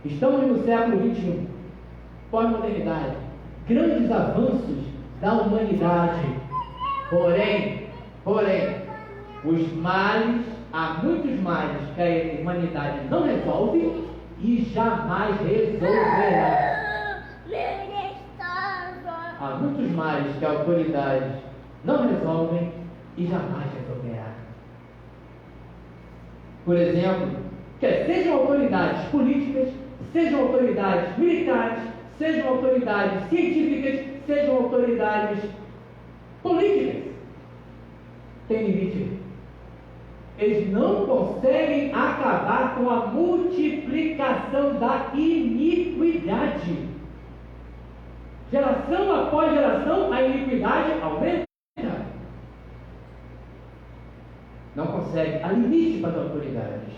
Estamos no século XXI, pós-modernidade, grandes avanços da humanidade. Porém, os males, há muitos males que a humanidade não resolve e jamais resolverá. Há muitos males que a autoridade não resolve e jamais resolverá. Por exemplo, sejam autoridades políticas, sejam autoridades militares, sejam autoridades científicas, sejam autoridades políticas, tem limite. Eles não conseguem acabar com a multiplicação da iniquidade. Geração após geração, a iniquidade aumenta. Não consegue. Há limite para as autoridades.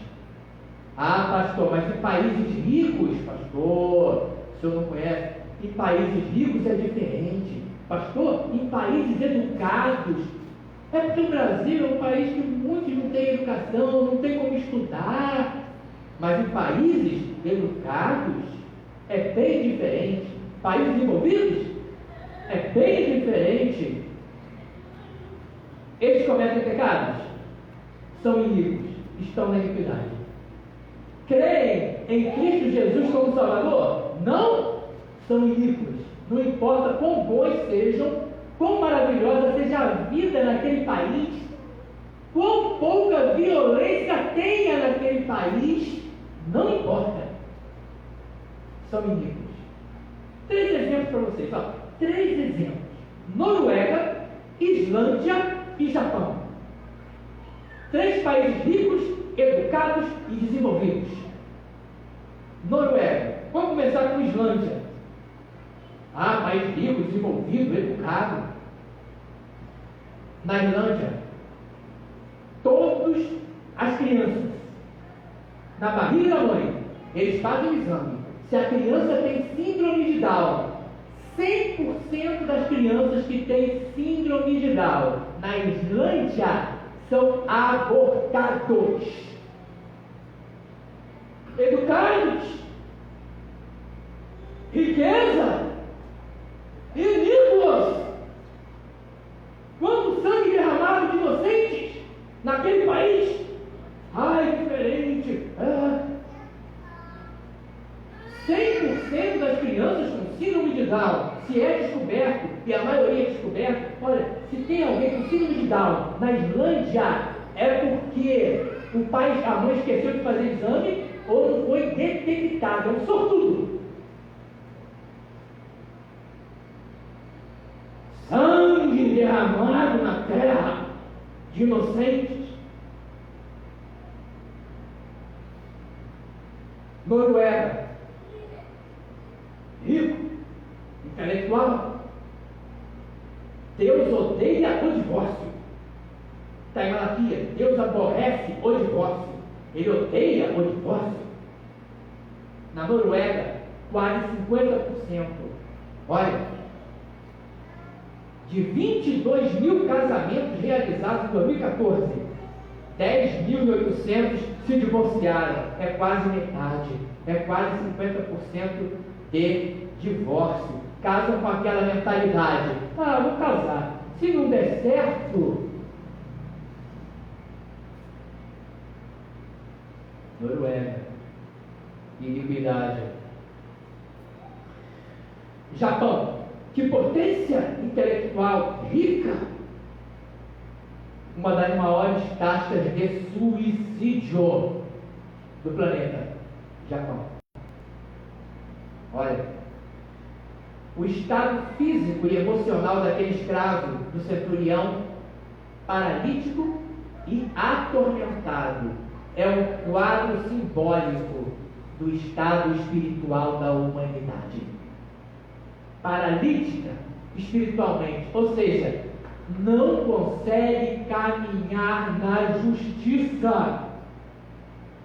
Ah, pastor, mas em países ricos, pastor, o senhor não conhece? Em países ricos é diferente. Pastor, em países educados. É porque o Brasil é um país que muitos não têm educação, não tem como estudar. Mas em países educados é bem diferente. Países desenvolvidos é bem diferente. Eles cometem pecados, são iníquos, estão na iniquidade. Creem em Cristo Jesus como Salvador? Não, são iníquos. Não importa quão bons sejam, quão maravilhosa seja a vida naquele país, quão pouca violência tenha naquele país, não importa. São iníquos. 3 exemplos para vocês. 3 exemplos: Noruega, Islândia e Japão. 3 países ricos, educados e desenvolvidos. Noruega. Vamos começar com Islândia. País rico, desenvolvido, educado. Na Islândia, todas as crianças, na barriga da mãe, eles fazem o exame. Se a criança tem síndrome de Down, 100% das crianças que têm síndrome de Down na Islândia são abortados. Educados, riqueza, iníquos. Quanto sangue derramado de inocentes naquele país. Ai, diferente. 100% das crianças com síndrome de Down, se é descoberto, e a maioria é descoberto, olha, se tem alguém com síndrome de Down na Islândia, é porque o pai, a mãe esqueceu de fazer exame ou não foi detectado. É um sortudo. Sangue derramado na terra de inocentes. Noruega, rico, intelectual. Deus odeia o divórcio. Está em Malaquias, Deus aborrece o divórcio. Ele odeia o divórcio. Na Noruega, quase 50%. Olha, de 22 mil casamentos realizados em 2014, 10.800 se divorciaram. É quase metade. É quase 50% de divórcio. Casam com aquela mentalidade: ah, vou casar. Se não der certo. Noruega, iniquidade. Japão, que potência intelectual rica, uma das maiores taxas de suicídio do planeta. Japão. Olha, o estado físico e emocional daquele escravo, do centurião, paralítico e atormentado, é um quadro simbólico do estado espiritual da humanidade. Paralítica espiritualmente, ou seja, não consegue caminhar na justiça.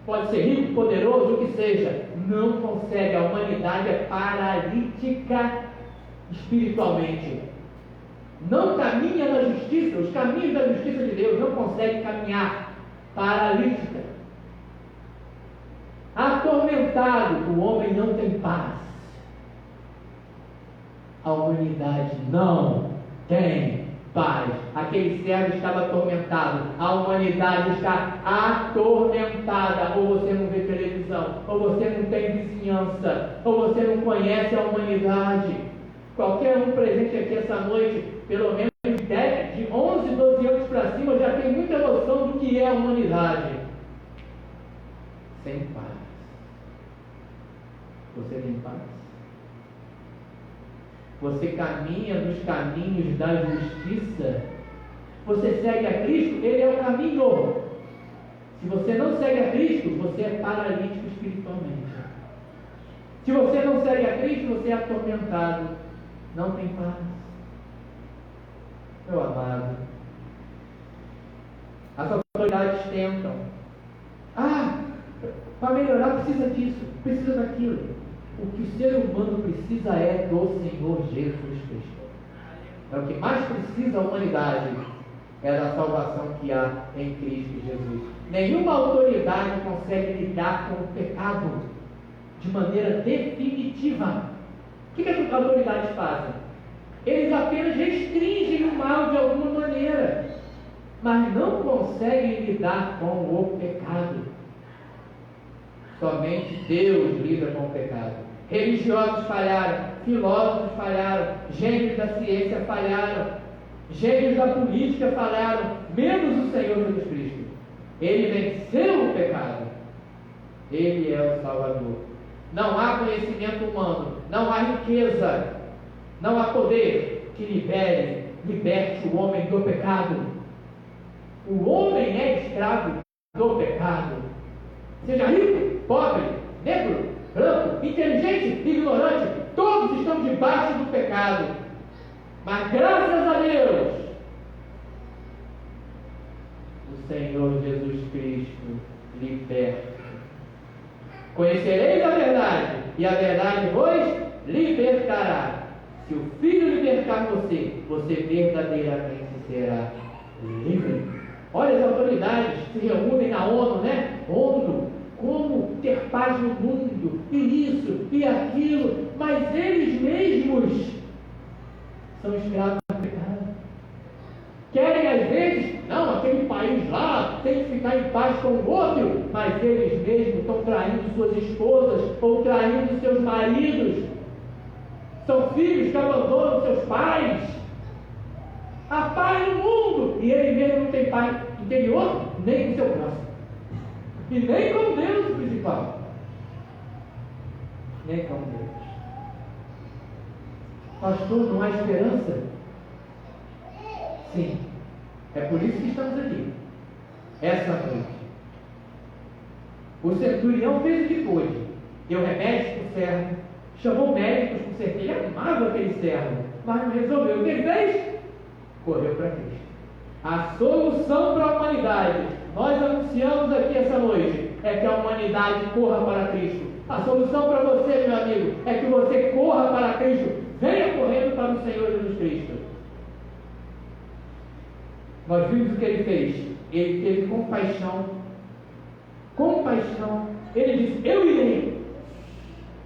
Pode ser rico, poderoso, o que seja, não consegue. A humanidade é paralítica espiritualmente. Não caminha na justiça, os caminhos da justiça de Deus, não consegue caminhar. Paralítica. Atormentado, o homem não tem paz. A humanidade não tem paz. Aquele servo estava atormentado. A humanidade está atormentada. Ou você não vê televisão, ou você não tem vizinhança, ou você não conhece a humanidade. Qualquer um presente aqui essa noite, pelo menos de 11, 12 anos para cima, já tem muita noção do que é a humanidade. Sem paz. Você tem paz? Você caminha nos caminhos da justiça? Você segue a Cristo? Ele é o caminho. Se você não segue a Cristo, você é paralítico espiritualmente. Se você não segue a Cristo, você é atormentado. Não tem paz. Meu amado, as autoridades tentam. Para melhorar precisa disso, precisa daquilo. O que o ser humano precisa é do Senhor Jesus Cristo. É o que mais precisa a humanidade, é da salvação que há em Cristo Jesus. Nenhuma autoridade consegue lidar com o pecado de maneira definitiva. O que as autoridades fazem? Eles apenas restringem o mal de alguma maneira, mas não conseguem lidar com o pecado. Somente Deus lida com o pecado. Religiosos falharam, filósofos falharam, gênios da ciência falharam, gênios da política falharam, menos o Senhor Jesus Cristo. Ele venceu o pecado. Ele é o Salvador. Não há conhecimento humano, não há riqueza, não há poder que liberte o homem do pecado. O homem é escravo do pecado. Seja rico, pobre, negro, branco, inteligente, ignorante, todos estão debaixo do pecado. Mas graças a Deus, o Senhor Jesus Cristo liberta. Conhecereis a verdade, e a verdade vos libertará. Se o Filho libertar você, você verdadeiramente será livre. Olha, as autoridades se reúnem na ONU, né? ONU, como ter paz no mundo, e isso, e aquilo, mas eles mesmos são escravos do pecado. Querem às vezes, não, aquele país lá tem que ficar em paz com o outro, mas eles mesmos estão traindo suas esposas, ou traindo seus maridos. São filhos que abandonam seus pais. Há paz no mundo, e ele mesmo não tem paz interior, nem com seu próximo. E nem com Deus, o principal. Nem com Deus. Pastor, não há esperança? Sim. É por isso que estamos aqui. Essa noite. O centurião fez o que pôde. Deu remédio para o servo. Chamou médicos, com certeza. Ele amava aquele servo. Mas não resolveu. O que ele fez? Correu para Cristo. A solução para a humanidade, nós anunciamos aqui essa noite, é que a humanidade corra para Cristo. A solução para você, meu amigo, é que você corra para Cristo. Venha correndo para o Senhor Jesus Cristo. Nós vimos o que ele fez. Ele teve compaixão. Compaixão. Ele disse, eu irei.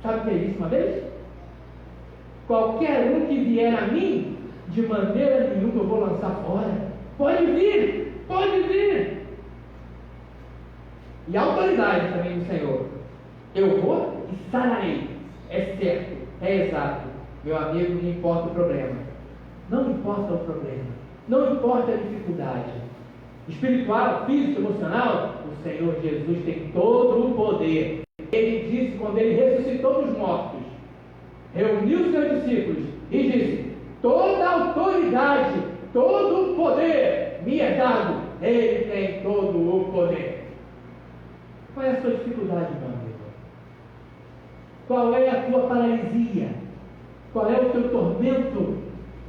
Sabe o que ele disse uma vez? Qualquer um que vier a mim, de maneira nenhuma eu vou lançar fora. Pode vir, pode vir. E a autoridade também do Senhor. Eu vou e sararei. É certo, é exato. Meu amigo, não importa o problema. Não importa o problema. Não importa a dificuldade. Espiritual, físico, emocional, o Senhor Jesus tem todo o poder. Ele disse quando ele ressuscitou dos mortos, reuniu seus discípulos e disse, toda a autoridade, todo o poder me é dado. Ele tem todo o poder. Qual é a sua dificuldade, meu amigo? Qual é a tua paralisia? Qual é o teu tormento?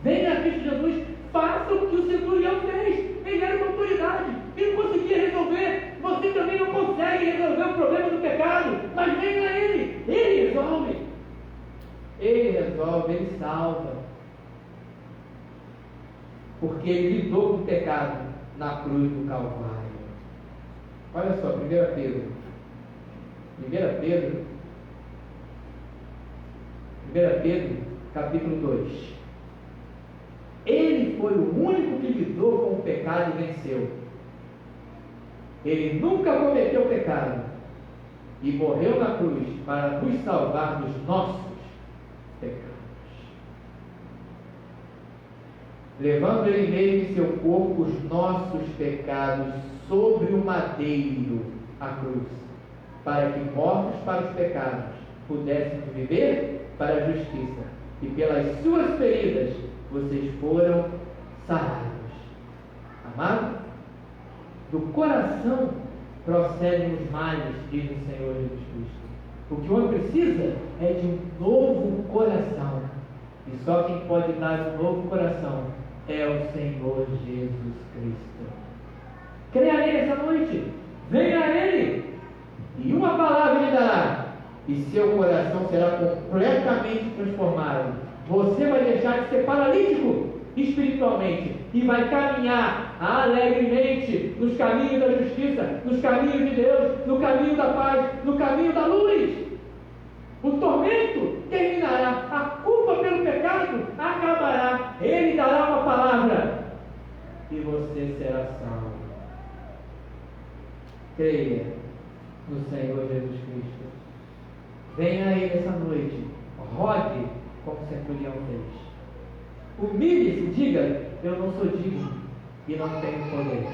Venha a Cristo Jesus, faça o que o centurião fez. Ele era uma autoridade, ele não conseguia resolver. Você também não consegue resolver o problema do pecado, mas venha a Ele. Ele resolve. Ele resolve, Ele salva. Porque Ele lidou com o pecado na cruz do Calvário. Olha só, 1 Pedro, capítulo 2. Ele foi o único que lidou com o pecado e venceu. Ele nunca cometeu pecado e morreu na cruz para nos salvar dos nossos pecados. Levando ele mesmo em seu corpo os nossos pecados sobre o madeiro, a cruz, para que, mortos para os pecados, pudéssemos viver para a justiça, e pelas suas feridas vocês foram sarados. Amado, do coração procedem os males, diz o Senhor Jesus Cristo. O que o homem precisa é de um novo coração, e só quem pode dar um novo coração é o Senhor Jesus Cristo. Creia nele essa noite, venha a Ele, e uma palavra lhe dará, e seu coração será completamente transformado. Você vai deixar de ser paralítico espiritualmente e vai caminhar alegremente nos caminhos da justiça, nos caminhos de Deus, no caminho da paz, no caminho da luz. O tormento terminará, a culpa pelo pecado acabará. Ele dará uma palavra e você será salvo. Creia no Senhor Jesus Cristo. Venha a Ele essa noite, rogue como o centurião fez. Humilhe-se, diga, eu não sou digno e não tenho poder.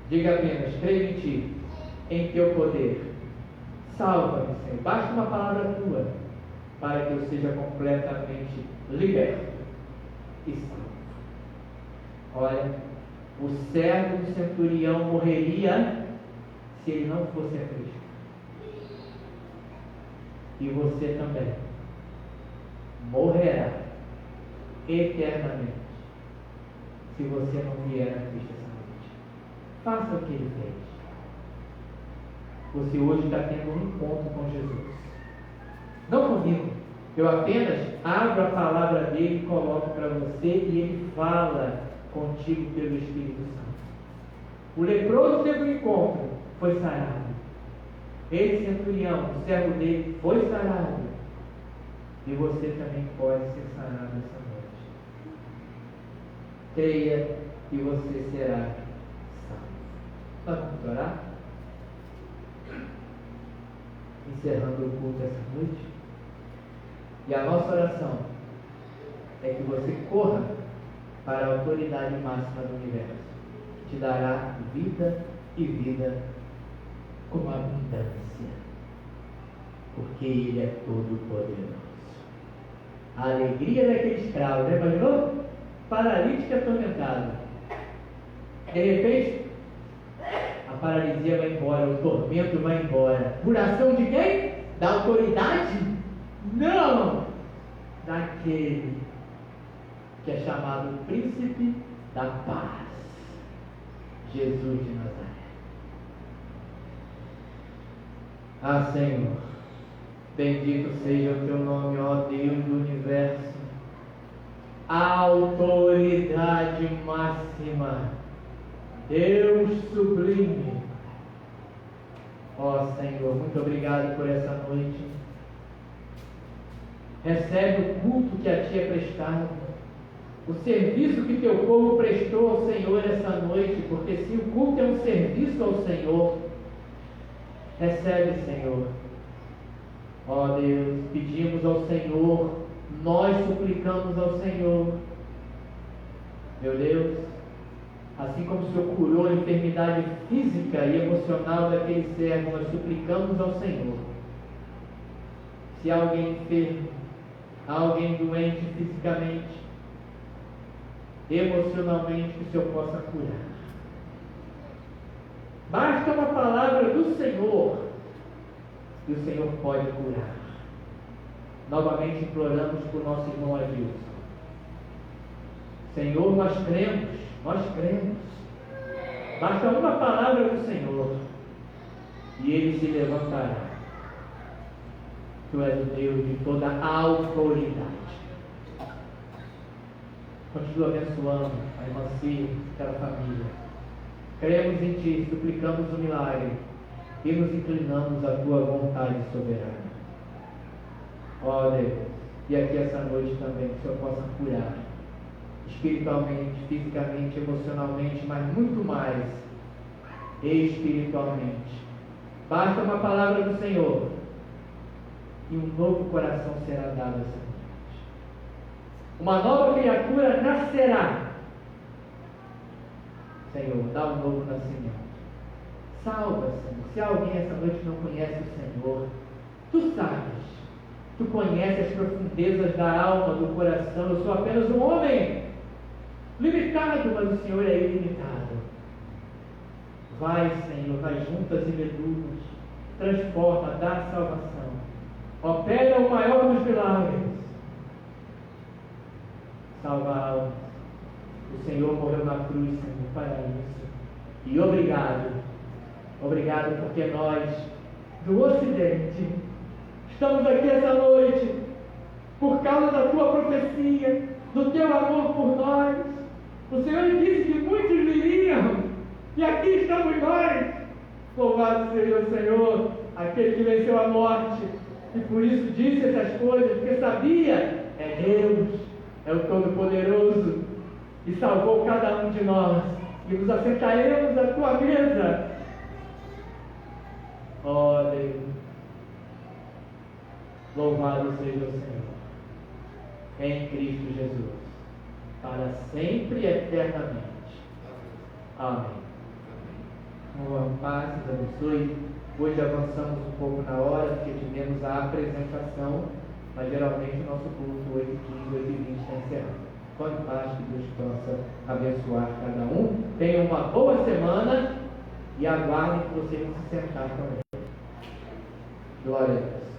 Diga apenas, creio em Ti, em Teu poder. Salva-me, Senhor. Basta uma palavra Tua para que eu seja completamente liberto e salvo. Olha, o servo do centurião morreria se ele não fosse a Cristo. E você também morrerá eternamente se você não vier a Cristo essa noite. Faça o que Ele fez. Você hoje está tendo um encontro com Jesus. Não comigo. Eu apenas abro a palavra dele e coloco para você e ele fala contigo pelo Espírito Santo. O leproso teve um encontro, foi sarado. Ele, centurião, o servo dele, foi sarado. E você também pode ser sarado essa noite. Creia e você será salvo. Nós vamos orar? Encerrando o culto essa noite. E a nossa oração é que você corra para a autoridade máxima do universo. Te dará vida e vida com abundância. Porque Ele é todo poderoso. A alegria daquele escravo, já imaginou? Paralítico e atormentado. De repente, a paralisia vai embora, o tormento vai embora. Por ação de quem? Da autoridade? Não! Daquele que é chamado Príncipe da Paz, Jesus de Nazaré. Ah, Senhor, bendito seja o teu nome, ó Deus do universo, a autoridade máxima, Deus sublime. Ó Senhor, muito obrigado por essa noite. Recebe o culto que a Ti é prestado, o serviço que Teu povo prestou ao Senhor essa noite, porque se o culto é um serviço ao Senhor, recebe, Senhor. Ó Deus, pedimos ao Senhor, nós suplicamos ao Senhor, meu Deus, assim como o Senhor curou a enfermidade física e emocional daquele servo, nós suplicamos ao Senhor. Se há alguém enfermo, há alguém doente fisicamente, emocionalmente, que o Senhor possa curar. Basta uma palavra do Senhor e o Senhor pode curar. Novamente imploramos por nosso irmão Adilson. Senhor, nós cremos. Basta uma palavra do Senhor e Ele se levantará. Tu és o Deus de toda a autoridade. Continua abençoando a irmã Cília, aquela família. Cremos em Ti, suplicamos o milagre e nos inclinamos à Tua vontade soberana. Ó Deus, e aqui essa noite também, que o Senhor possa curar espiritualmente, fisicamente, emocionalmente, mas muito mais espiritualmente. Basta uma palavra do Senhor e um novo coração será dado essa noite. Uma nova criatura nascerá. Senhor, dá um novo nascimento. Salva, Senhor. Se alguém essa noite não conhece o Senhor, Tu sabes. Tu conheces as profundezas da alma, do coração. Eu sou apenas um homem limitado, mas o Senhor é ilimitado. Vai, Senhor, vai juntas e medulas, transforma, dá salvação. Opera o maior dos milagres. Salva almas. O Senhor morreu na cruz, Senhor, para isso. E obrigado. Obrigado porque nós, do Ocidente, estamos aqui essa noite por causa da Tua profecia, do Teu amor por nós. O Senhor disse que muitos viriam, e aqui estamos nós. Louvado seja o Senhor, aquele que venceu a morte, e por isso disse essas coisas, porque sabia, é Deus, é o Todo-Poderoso, e salvou cada um de nós, e nos assentaremos à Tua mesa. Ó Deus, louvado seja o Senhor, em Cristo Jesus, para sempre e eternamente. Amém. Uma paz, Deus abençoe. Hoje avançamos um pouco na hora, porque tivemos a apresentação, mas geralmente o nosso culto 8h15, 8h20 está encerrando. Com paz, que Deus possa abençoar cada um. Tenham uma boa semana e aguardem que vocês vão se sentar também. Glória a Deus.